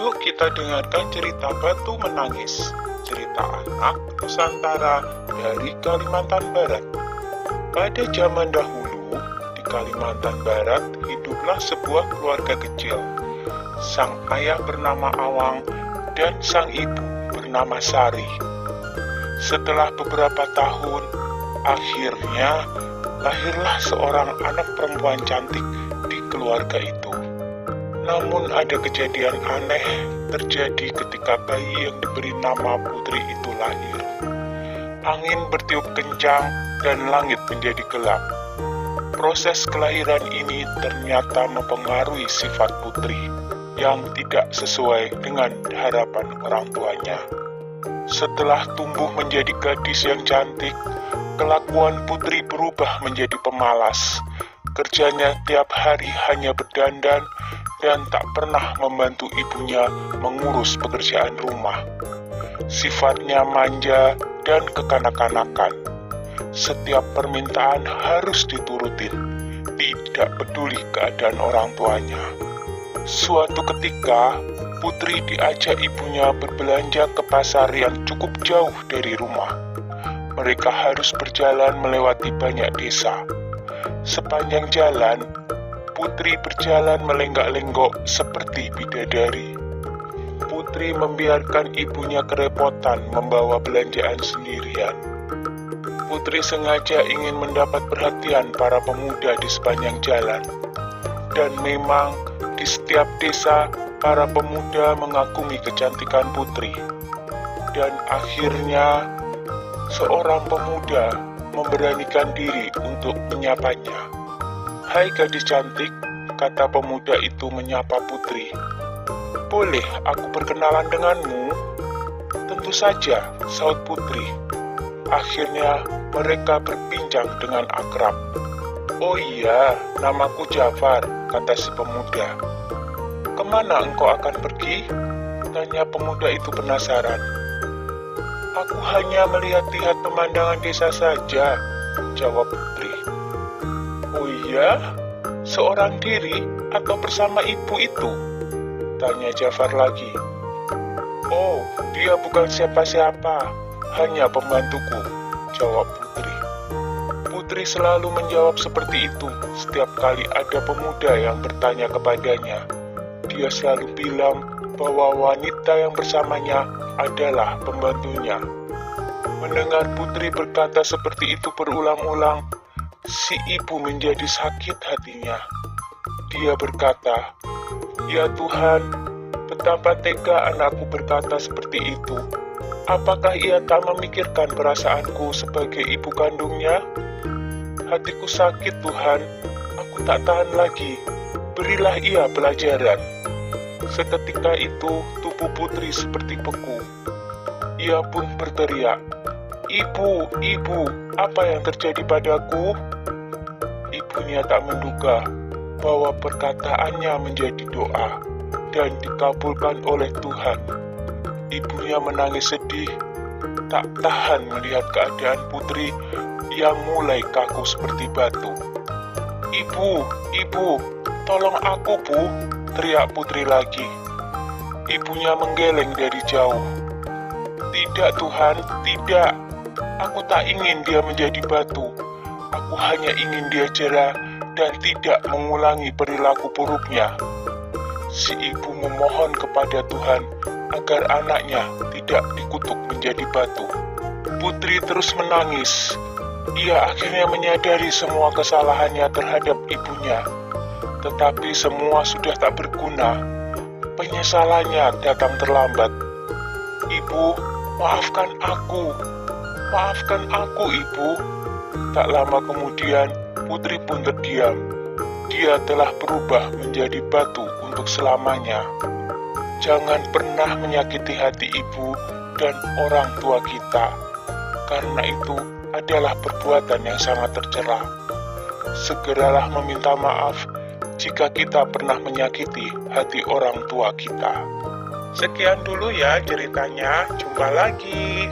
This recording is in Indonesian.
Yuk kita dengarkan cerita Batu Menangis, cerita anak Nusantara dari Kalimantan Barat. Pada zaman dahulu, di Kalimantan Barat hiduplah sebuah keluarga kecil. Sang ayah bernama Awang dan sang ibu bernama Sari. Setelah beberapa tahun, akhirnya lahirlah seorang anak perempuan cantik di keluarga itu. Namun ada kejadian aneh terjadi ketika bayi yang diberi nama Putri itu lahir. Angin bertiup kencang dan langit menjadi gelap. Proses kelahiran ini ternyata mempengaruhi sifat Putri yang tidak sesuai dengan harapan orang tuanya. Setelah tumbuh menjadi gadis yang cantik, kelakuan Putri berubah menjadi pemalas. Kerjanya tiap hari hanya berdandan dan tak pernah membantu ibunya mengurus pekerjaan rumah. Sifatnya manja dan kekanak-kanakan. Setiap permintaan harus diturutin, tidak peduli keadaan orang tuanya. Suatu ketika, Putri diajak ibunya berbelanja ke pasar yang cukup jauh dari rumah. Mereka harus berjalan melewati banyak desa. Sepanjang jalan, Putri berjalan melenggak-lenggok seperti bidadari. Putri membiarkan ibunya kerepotan membawa belanjaan sendirian. Putri sengaja ingin mendapat perhatian para pemuda di sepanjang jalan. Dan memang di setiap desa, para pemuda mengagumi kecantikan Putri. Dan akhirnya, seorang pemuda memberanikan diri untuk menyapanya. "Hai gadis cantik," kata pemuda itu menyapa Putri. "Boleh aku berkenalan denganmu?" "Tentu saja," saut Putri. Akhirnya mereka berbincang dengan akrab. "Oh iya, namaku Jafar," kata si pemuda. "Kemana engkau akan pergi?" tanya pemuda itu penasaran. "Aku hanya melihat-lihat pemandangan desa saja," jawab Putri. "Oh iya? Seorang diri atau bersama ibu itu?" tanya Jafar lagi. "Oh, dia bukan siapa-siapa, hanya pembantuku," jawab Putri. Putri selalu menjawab seperti itu setiap kali ada pemuda yang bertanya kepadanya. Dia selalu bilang bahwa wanita yang bersamanya adalah pembantunya. Mendengar Putri berkata seperti itu berulang-ulang, si ibu menjadi sakit hatinya. Dia berkata, "Ya Tuhan, betapa tega anakku berkata seperti itu. Apakah ia tak memikirkan perasaanku sebagai ibu kandungnya? Hatiku sakit Tuhan, aku tak tahan lagi. Berilah ia pelajaran." Seketika itu tubuh Putri seperti beku. Ia pun berteriak, "Ibu, ibu, apa yang terjadi padaku?" Ibunya tak menduga bahwa perkataannya menjadi doa dan dikabulkan oleh Tuhan. Ibunya menangis sedih, tak tahan melihat keadaan Putri yang mulai kaku seperti batu. "Ibu, ibu, tolong aku, Bu," teriak Putri lagi. Ibunya menggeleng dari jauh. "Tidak Tuhan, tidak. Aku tak ingin dia menjadi batu. Aku hanya ingin dia jera dan tidak mengulangi perilaku buruknya." Si ibu memohon kepada Tuhan agar anaknya tidak dikutuk menjadi batu. Putri terus menangis. Ia akhirnya menyadari semua kesalahannya terhadap ibunya. Tetapi semua sudah tak berguna. Penyesalannya datang terlambat. "Ibu, maafkan aku. Maafkan aku, Ibu." Tak lama kemudian, Putri pun terdiam. Dia telah berubah menjadi batu untuk selamanya. Jangan pernah menyakiti hati ibu dan orang tua kita, karena itu adalah perbuatan yang sangat tercela. Segeralah meminta maaf jika kita pernah menyakiti hati orang tua kita. Sekian dulu ya ceritanya, jumpa lagi.